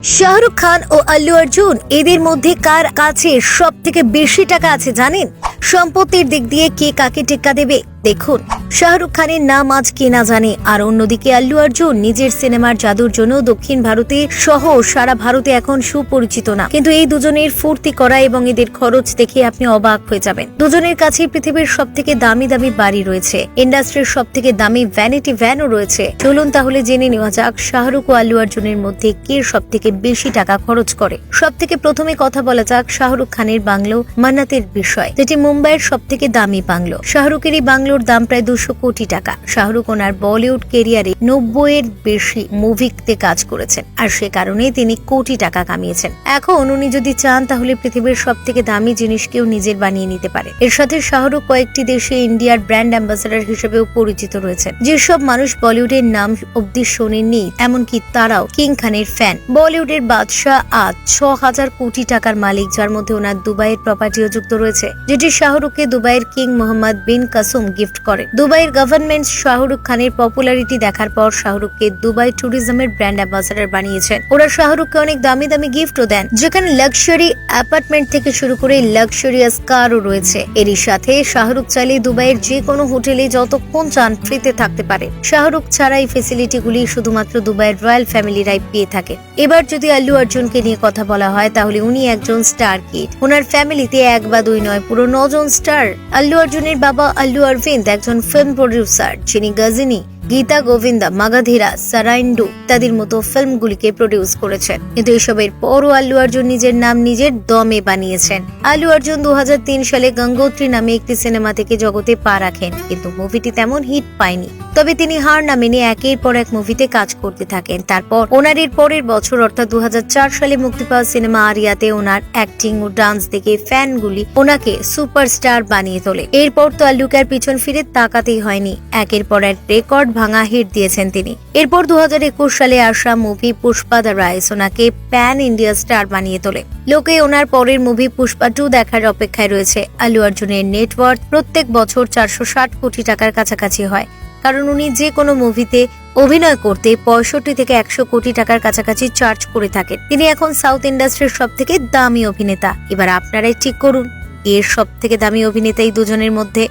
শাহরুখ খান ও আল্লু অর্জুন এদের মধ্যে কার কাছে সব থেকে বেশি টাকা আছে জানেন? সম্পত্তির দিক দিয়ে কে কাকে টেক্কা দেবে দেখুন। শাহরুখ খানের নাম আজ কে না জানে, আর অন্যদিকে আল্লু অর্জুন নিজের সিনেমার জাদুর জন্য দক্ষিণ ভারতে সহ সারা ভারতে এখন সুপরিচিত না, কিন্তু এই দুজনের ফুর্তি করা এবং এদের খরচ দেখে আপনি অবাক হয়ে যাবেন। দুজনের কাছে পৃথিবীর সব থেকে দামি দামি বাড়ি রয়েছে, ইন্ডাস্ট্রির সব থেকে দামি ভ্যানিটি ভ্যানও রয়েছে। চলুন তাহলে জেনে নেওয়া যাক শাহরুখ ও আল্লু অর্জুনের মধ্যে কে সব থেকে বেশি টাকা খরচ করে। সব থেকে প্রথমে কথা বলা যাক শাহরুখ খানের বাংলো মান্নাতের বিষয়, যেটি মুম্বাইয়ের সব থেকে দামি বাংলো। শাহরুখের এই বাংলোর দাম প্রায় 200 কোটি টাকা। শাহরুখ ওনার বলিউড কেরিয়ারে 90-এর বেশি মুভিতে কাজ করেছেন, আর সে কারণে তিনি কোটি টাকা কামিয়েছেন। এখন উনি যদি চান তাহলে পৃথিবীর সব থেকে দামি জিনিসকেও নিজের বানিয়ে নিতে পারে। এর সাথে শাহরুখ কয়েকটি দেশে ইন্ডিয়ার ব্র্যান্ড অ্যাম্বাসেডর হিসেবেও পরিচিত রয়েছেন। যেসব মানুষ বলিউডের নাম অব্দি শোনেননি এমনকি তারাও কিং খানের ফ্যান। বলিউডের বাদশাহ আজ 6000 কোটি টাকার মালিক, যার মধ্যে ওনার দুবাইয়ের প্রপার্টিও যুক্ত রয়েছে, যেটি শাহরুখকে দুবাইয়ের কিং মোহাম্মদ বিন কাসুম গিফট করে। দুবাইয়ের গভর্নমেন্ট শাহরুখ খানের পপুলারিটি দেখার পর শাহরুখকে দুবাই ট্যুরিজমের ব্র্যান্ড অ্যাম্বাসেডর বানিয়েছেন। ওরা শাহরুখকে অনেক দামি দামি গিফটও দেন, যেখানে লাক্সারি অ্যাপার্টমেন্ট থেকে শুরু করে লাক্সারিয়াস কারও রয়েছে। এরই সাথে শাহরুখ চাইলে দুবাইয়ের যে কোনো হোটেলে যতক্ষণ চান ফ্রিতে থাকতে পারে। শাহরুখ ছাড়া এই ফেসিলিটিগুলি শুধুমাত্র দুবাইয়ের রয়্যাল ফ্যামিলিরাই পেয়ে থাকে। এবার যদি আল্লু অর্জুনকে নিয়ে কথা বলা হয় তাহলে উনি একজন স্টার কিড। ওনার ফ্যামিলিতে 1 বা 2 নয়, পুরো 9 জন স্টার। আল্লু অর্জুনের বাবা আল্লু অরবিন্দ একজন ফিল্ম প্রডিউসার, যিনি গজনী, গীতা গোবিন্দা, মাগাধীরা, সারাইন্ডু ইত্যাদির মতো ফিল্মগুলিকে প্রডিউস করেছেন। কিন্তু এসবের পরও আল্লু অর্জুন নিজের নাম নিজের দমে বানিয়েছেন। আল্লু অর্জুন 2003 সালে গঙ্গোত্রী নামে একটি সিনেমা থেকে জগতে পা রাখেন, কিন্তু মুভিটি তেমন হিট পায়নি। তবে তিনি হার না মেনে একের পর এক মুভিতে কাজ করতে থাকেন। তারপর ওনার এর পরের বছর অর্থাৎ 2004 সালে মুক্তি পাওয়া সিনেমা আরিয়াতে ওনার অ্যাক্টিং ও ডান্স দেখে ফ্যানগুলি ওনাকে সুপারস্টার বানিয়ে তোলে। এরপর তো আল্লুকে আর পিছন ফিরে তাকাতেই হয়নি, একের পর এক রেকর্ড ভাঙা হিট দিয়েছেন তিনি। এরপর 2021 সালে আসা মুভি পুষ্পা দ্য রাইস ওনাকে প্যান ইন্ডিয়া স্টার বানিয়ে তোলে। লোকে ওনার পরের মুভি পুষ্পা 2 দেখার অপেক্ষায় রয়েছে। আল্লু অর্জুনের নেটওয়ার্থ প্রত্যেক বছর 460 কোটি টাকার কাছাকাছি হয়, কারণ উনি যে কোনো মুভিতে অভিনয় করতে 65 থেকে 100 কোটি টাকার কাছাকাছি চার্জ করে থাকেন। তিনি এখন সাউথ ইন্ডাস্ট্রির সব থেকে দামি অভিনেতা। এবার আপনারাই ঠিক করুন, এর সব থেকে দামি অভিনেতা এই দুজনের মধ্যে